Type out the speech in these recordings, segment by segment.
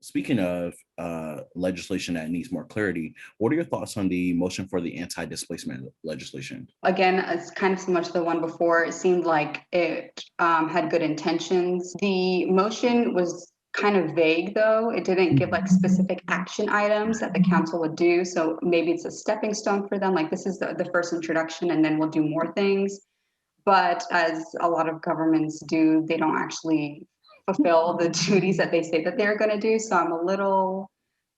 Speaking of legislation that needs more clarity, what are your thoughts on the motion for the anti-displacement legislation? Again, it's kind of similar to the one before. It seemed like it had good intentions. The motion was kind of vague, though. It didn't give like specific action items that the council would do. So maybe it's a stepping stone for them. Like this is the first introduction, and then we'll do more things. But as a lot of governments do, they don't actually fulfill the duties that they say that they're going to do. So I'm a little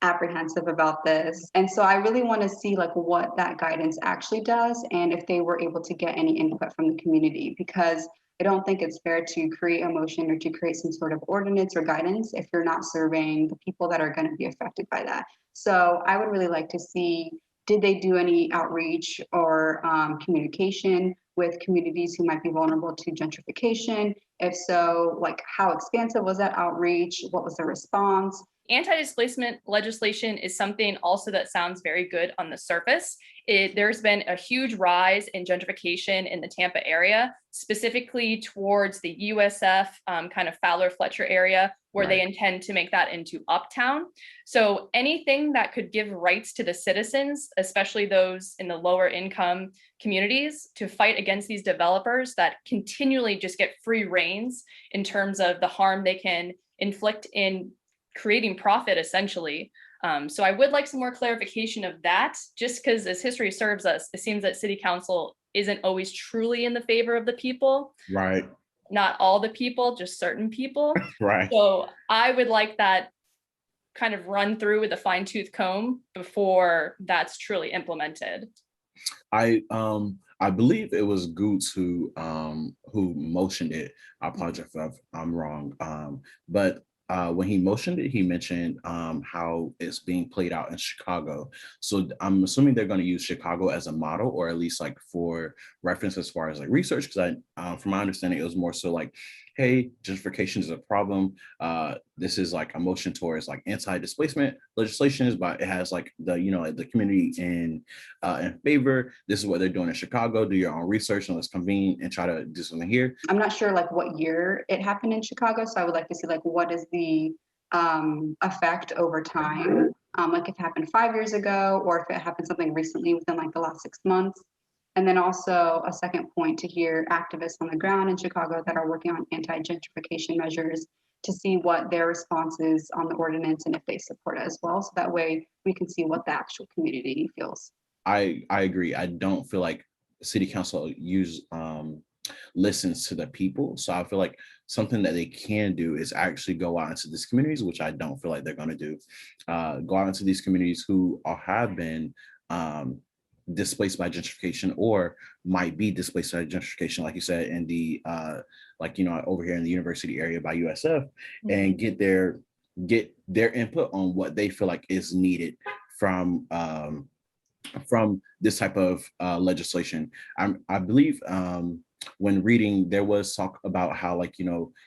apprehensive about this. And so I really want to see like what that guidance actually does and if they were able to get any input from the community, because I don't think it's fair to create a motion or to create some sort of ordinance or guidance if you're not surveying the people that are going to be affected by that. So I would really like to see, did they do any outreach or communication with communities who might be vulnerable to gentrification? If so, like how expansive was that outreach? What was the response? Anti-displacement legislation is something also that sounds very good on the surface. There's been a huge rise in gentrification in the Tampa area, specifically towards the USF kind of Fowler Fletcher area, where they intend to make that into Uptown. So anything that could give rights to the citizens, especially those in the lower income communities, to fight against these developers that continually just get free reins in terms of the harm they can inflict in creating profit, essentially. So I would like some more clarification of that, just because as history serves us, it seems that city council isn't always truly in the favor of the people. Right. Not all the people, just certain people. Right. So I would like that kind of run through with a fine-tooth comb before that's truly implemented. I believe it was Gudes who motioned it. I apologize if I'm wrong. But when he motioned it, he mentioned how it's being played out in Chicago. So I'm assuming they're going to use Chicago as a model, or at least like for reference as far as like research. Because from my understanding, it was more so like, hey, gentrification is a problem. This is like a motion towards like anti-displacement legislation, but it has like the community in favor. This is what they're doing in Chicago. Do your own research and let's convene and try to do something here. I'm not sure like what year it happened in Chicago, so I would like to see like what is the effect over time, like if it happened 5 years ago or if it happened something recently within like the last 6 months. And then also a second point to hear activists on the ground in Chicago that are working on anti-gentrification measures to see what their response is on the ordinance and if they support it as well. So that way we can see what the actual community feels. I agree. I don't feel like city council listens to the people. So I feel like something that they can do is actually go out into these communities, which I don't feel like they're going to do. Go out into these communities who have been displaced by gentrification or might be displaced by gentrification, like you said, in the over here in the university area by USF, and get their input on what they feel like is needed from this type of legislation. I believe when reading, there was talk about how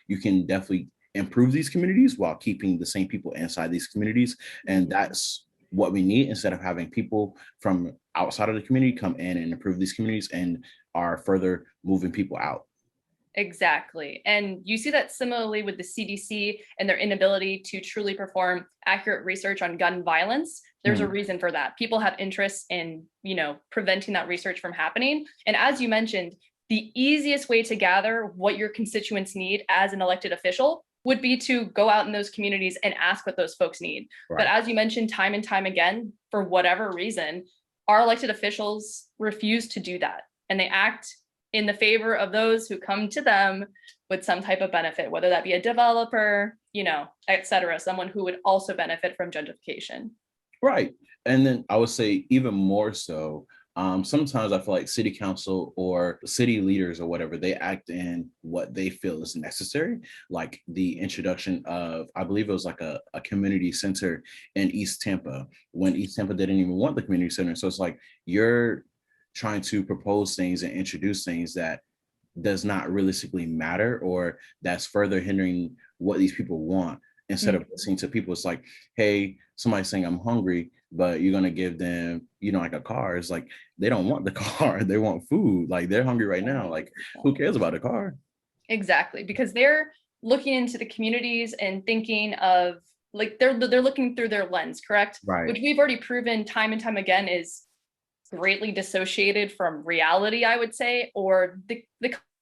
you can definitely improve these communities while keeping the same people inside these communities, and that's what we need, instead of having people from outside of the community come in and improve these communities and are further moving people out. Exactly. And you see that similarly with the CDC and their inability to truly perform accurate research on gun violence. There's a reason for that. People have interest in, preventing that research from happening. And as you mentioned, the easiest way to gather what your constituents need as an elected official would be to go out in those communities and ask what those folks need. Right. But as you mentioned, time and time again, for whatever reason, our elected officials refuse to do that. And they act in the favor of those who come to them with some type of benefit, whether that be a developer, et cetera, someone who would also benefit from gentrification. Right. And then I would say even more so, sometimes I feel like city council or city leaders or whatever, they act in what they feel is necessary. Like the introduction of, I believe it was like a community center in East Tampa, when East Tampa didn't even want the community center. So it's like you're trying to propose things and introduce things that does not realistically matter, or that's further hindering what these people want. Instead of listening to people, it's like, hey, somebody's saying I'm hungry, but you're gonna give them, like a car. It's like they don't want the car, they want food. Like they're hungry right now. Like who cares about a car? Exactly, because they're looking into the communities and thinking of like they're looking through their lens, correct? Right. Which we've already proven time and time again is greatly dissociated from reality, I would say, or the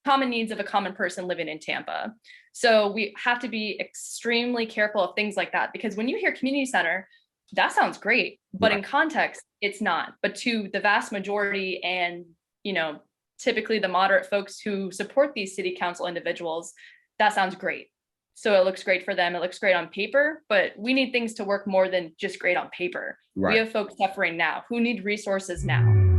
common needs of a common person living in Tampa. So we have to be extremely careful of things like that, because when you hear community center, that sounds great, but in context, it's not. But to the vast majority and, typically the moderate folks who support these city council individuals, that sounds great. So it looks great for them. It looks great on paper, but we need things to work more than just great on paper. Right. We have folks suffering now who need resources now.